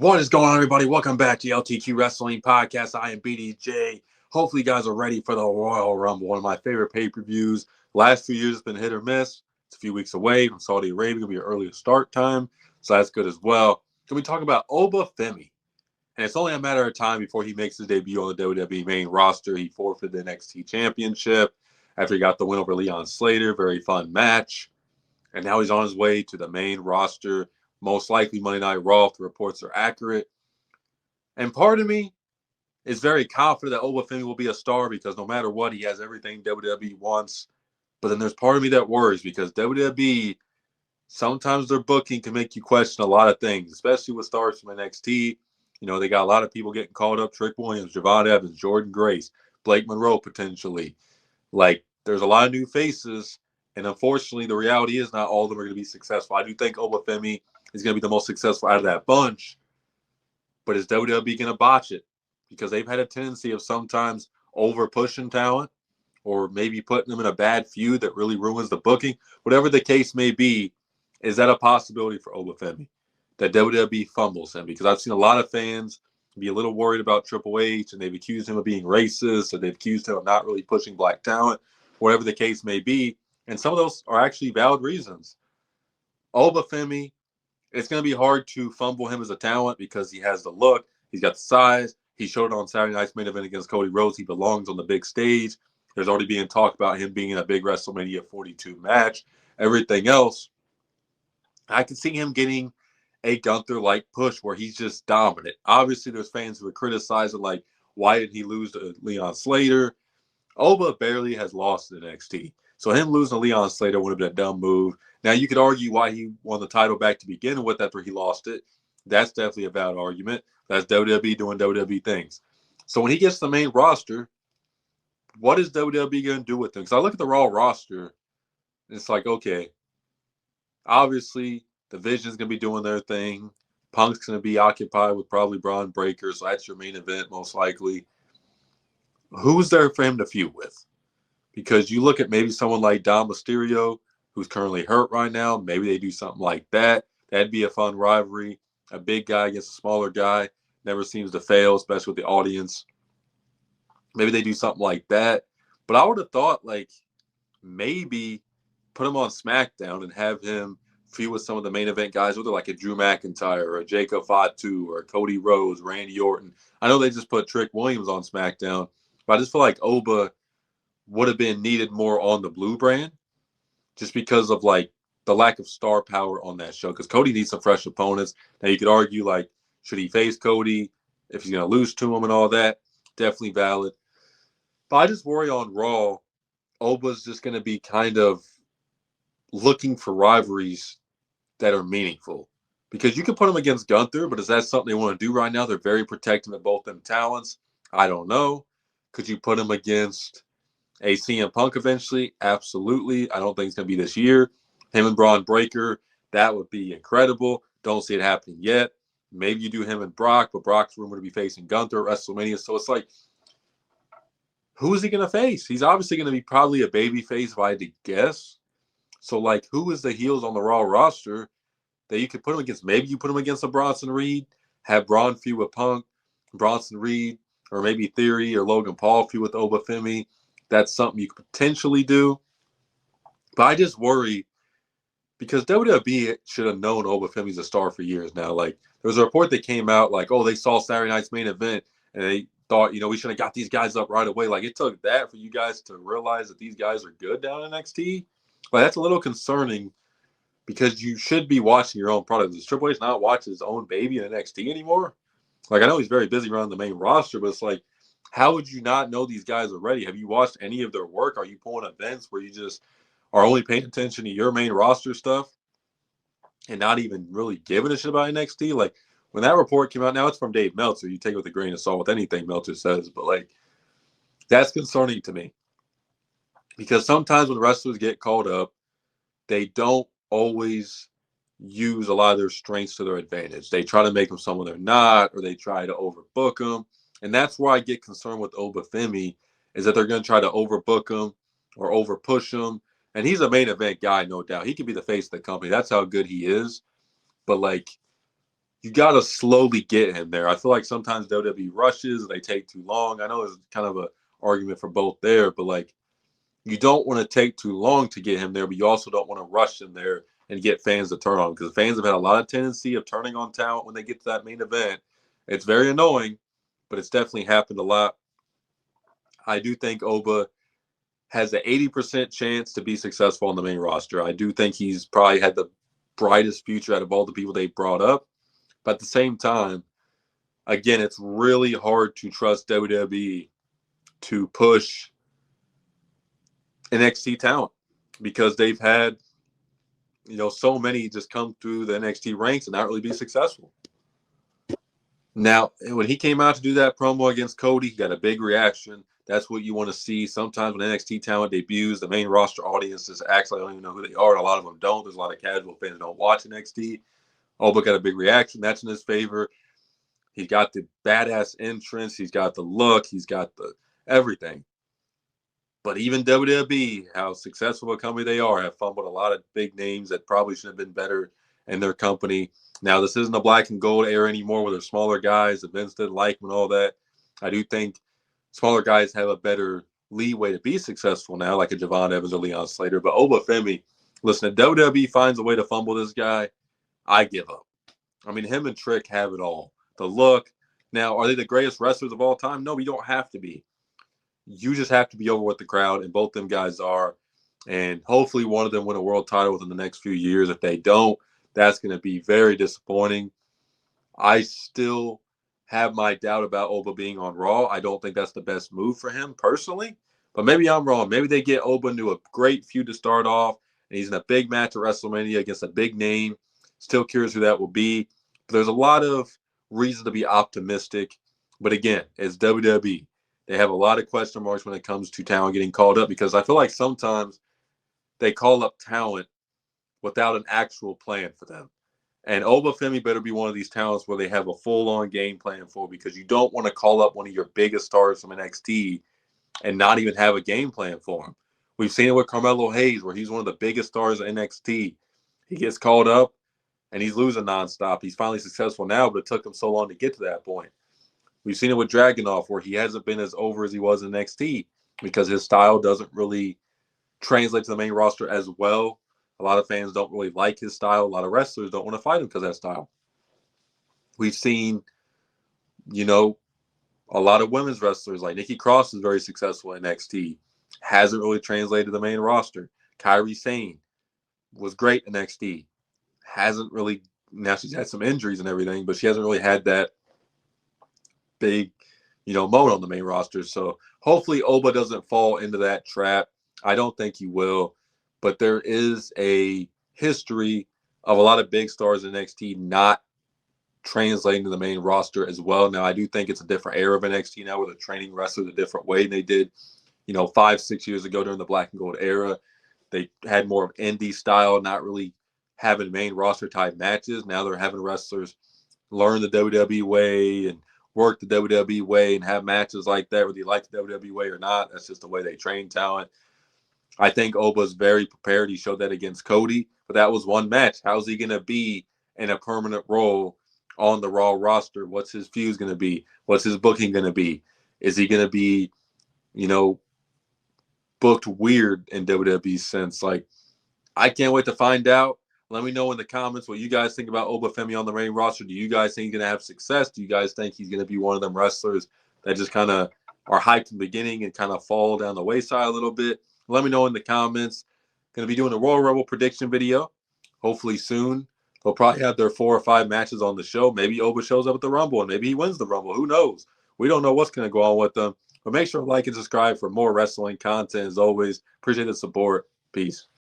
What is going on, everybody? Welcome back to the LTQ Wrestling Podcast. I am BDJ. Hopefully, you guys are ready for the Royal Rumble, one of my favorite pay-per-views. Last few years, it's been hit or miss. It's a few weeks away from Saudi Arabia. It'll be an earlier start time, so that's good as well. Can we talk about Oba Femi? And it's only a matter of time before he makes his debut on the WWE main roster. He forfeited the NXT Championship after he got the win over Leon Slater. Very fun match. And now he's on his way to the main roster, most likely Monday Night Raw if the reports are accurate. And part of me is very confident that Oba Femi will be a star because no matter what, he has everything WWE wants. But then there's part of me that worries because WWE, sometimes their booking can make you question a lot of things, especially with stars from NXT. You know, they got a lot of people getting called up: Trick Williams, Javon Evans, Jordan Grace, Blake Monroe potentially. Like, there's a lot of new faces, and unfortunately, the reality is not all of them are going to be successful. I do think Oba Femi is going to be the most successful out of that bunch, but is WWE going to botch it? Because they've had a tendency of sometimes over pushing talent or maybe putting them in a bad feud that really ruins the booking. Whatever the case may be, is that a possibility for Oba Femi? That WWE fumbles him? Because I've seen a lot of fans be a little worried about Triple H, and they've accused him of being racist, or they've accused him of not really pushing black talent, whatever the case may be. And some of those are actually valid reasons. Oba Femi, it's going to be hard to fumble him as a talent because he has the look, he's got the size. He showed it on Saturday night's main event against Cody Rhodes. He belongs on the big stage. There's already being talk about him being in a big WrestleMania 42 match. Everything else, I can see him getting a Gunther-like push where he's just dominant. Obviously, there's fans who are criticizing, like, why did he lose to Leon Slater? Oba barely has lost in NXT. So him losing to Leon Slater would have been a dumb move. Now, you could argue why he won the title back to begin with after he lost it. That's definitely a valid argument. That's WWE doing WWE things. So when he gets the main roster, what is WWE going to do with him? Because I look at the Raw roster, and it's like, okay, obviously the Vision's going to be doing their thing. Punk's going to be occupied with probably Braun Breaker, so that's your main event most likely. Who's there for him to feud with? Because you look at maybe someone like Dom Mysterio, who's currently hurt right now. Maybe they do something like that. That'd be a fun rivalry. A big guy against a smaller guy never seems to fail, especially with the audience. Maybe they do something like that. But I would have thought, like, maybe put him on SmackDown and have him feud with some of the main event guys, whether like a Drew McIntyre or a Jacob Fatu or Cody Rhodes, Randy Orton. I know they just put Trick Williams on SmackDown, but I just feel like Oba would have been needed more on the Blue brand just because of like the lack of star power on that show. Because Cody needs some fresh opponents. Now you could argue, like, should he face Cody if he's going to lose to him and all that? Definitely valid. But I just worry on Raw, Oba's just going to be kind of looking for rivalries that are meaningful. Because you can put him against Gunther, but is that something they want to do right now? They're very protective of both them talents. I don't know. Could you put him against a CM Punk eventually? Absolutely. I don't think it's going to be this year. Him and Braun Breaker, that would be incredible. Don't see it happening yet. Maybe you do him and Brock, but Brock's rumored to be facing Gunther at WrestleMania. So it's like, who is he going to face? He's obviously going to be probably a baby face if I had to guess. So, like, who is the heels on the Raw roster that you could put him against? Maybe you put him against a Bronson Reed, have Braun feud with Punk, Bronson Reed, or maybe Theory or Logan Paul feud with Oba Femi. That's something you could potentially do. But I just worry because WWE should have known Oba Femi's a star for years now. Like, there was a report that came out, like, oh, they saw Saturday night's main event and they thought, you know, we should have got these guys up right away. Like, it took that for you guys to realize that these guys are good down in NXT. But that's a little concerning because you should be watching your own product. Does Triple H not watch his own baby in NXT anymore? Like, I know he's very busy around the main roster, but it's like, how would you not know these guys are ready? Have you watched any of their work? Are you pulling events where you just are only paying attention to your main roster stuff and not even really giving a shit about NXT? Like, when that report came out, now it's from Dave Meltzer. You take it with a grain of salt with anything Meltzer says, but like, that's concerning to me because sometimes when wrestlers get called up, they don't always use a lot of their strengths to their advantage. They try to make them someone they're not, or they try to overbook them. And that's where I get concerned with Oba Femi, is that they're going to try to overbook him or overpush him. And he's a main event guy, no doubt. He could be the face of the company. That's how good he is. But, like, you got to slowly get him there. I feel like sometimes WWE rushes, they take too long. I know there's kind of a argument for both there, but like you don't want to take too long to get him there, but you also don't want to rush him there and get fans to turn on him, because fans have had a lot of tendency of turning on talent when they get to that main event. It's very annoying, but it's definitely happened a lot. I do think Oba has an 80% chance to be successful on the main roster. I do think he's probably had the brightest future out of all the people they brought up. But at the same time, again, it's really hard to trust WWE to push NXT talent, because they've had, so many just come through the NXT ranks and not really be successful. Now, when he came out to do that promo against Cody, he got a big reaction. That's what you want to see. Sometimes when NXT talent debuts, the main roster audience just acts like I don't even know who they are, and a lot of them don't. There's a lot of casual fans that don't watch NXT. Oba got a big reaction. That's in his favor. He's got the badass entrance. He's got the look. He's got the everything. But even WWE, how successful a company they are, have fumbled a lot of big names that probably should have been better in their company. Now, this isn't a black and gold era anymore where there's smaller guys that Vince didn't like and all that. I do think smaller guys have a better leeway to be successful now, like a Javon Evans or Leon Slater. But Oba Femi, listen, if WWE finds a way to fumble this guy, I give up. I mean, him and Trick have it all. The look. Now, are they the greatest wrestlers of all time? No, you don't have to be. You just have to be over with the crowd, and both them guys are. And hopefully one of them win a world title within the next few years. If they don't, that's going to be very disappointing. I still have my doubt about Oba being on Raw. I don't think that's the best move for him personally, but maybe I'm wrong. Maybe they get Oba into a great feud to start off, and he's in a big match at WrestleMania against a big name. Still curious who that will be. But there's a lot of reason to be optimistic. But again, it's WWE. They have a lot of question marks when it comes to talent getting called up, because I feel like sometimes they call up talent without an actual plan for them. And Oba Femi better be one of these talents where they have a full-on game plan for, because you don't want to call up one of your biggest stars from NXT and not even have a game plan for him. We've seen it with Carmelo Hayes, where he's one of the biggest stars of NXT. He gets called up, and he's losing nonstop. He's finally successful now, but it took him so long to get to that point. We've seen it with Dragunov, where he hasn't been as over as he was in NXT because his style doesn't really translate to the main roster as well. A lot of fans don't really like his style. A lot of wrestlers don't want to fight him because of that style. We've seen, a lot of women's wrestlers, like Nikki Cross is very successful in NXT. Hasn't really translated to the main roster. Kairi Sane was great in NXT. Hasn't really, now she's had some injuries and everything, but she hasn't really had that big, moment on the main roster. So hopefully Oba doesn't fall into that trap. I don't think he will, but there is a history of a lot of big stars in NXT not translating to the main roster as well. Now, I do think it's a different era of NXT now, where they're training wrestlers a different way than they did, 5-6 years ago during the black and gold era. They had more of indie style, not really having main roster type matches. Now they're having wrestlers learn the WWE way and work the WWE way and have matches like that, whether you like the WWE way or not. That's just the way they train talent. I think Oba's very prepared. He showed that against Cody, but that was one match. How's he going to be in a permanent role on the Raw roster? What's his fuse going to be? What's his booking going to be? Is he going to be, booked weird in WWE's sense? Like, I can't wait to find out. Let me know in the comments what you guys think about Oba Femi on the main roster. Do you guys think he's going to have success? Do you guys think he's going to be one of them wrestlers that just kind of are hyped in the beginning and kind of fall down the wayside a little bit? Let me know in the comments. Going to be doing a Royal Rumble prediction video, hopefully soon. They'll probably have their 4 or 5 matches on the show. Maybe Oba shows up at the Rumble, and maybe he wins the Rumble. Who knows? We don't know what's going to go on with them. But make sure to like and subscribe for more wrestling content. As always, appreciate the support. Peace.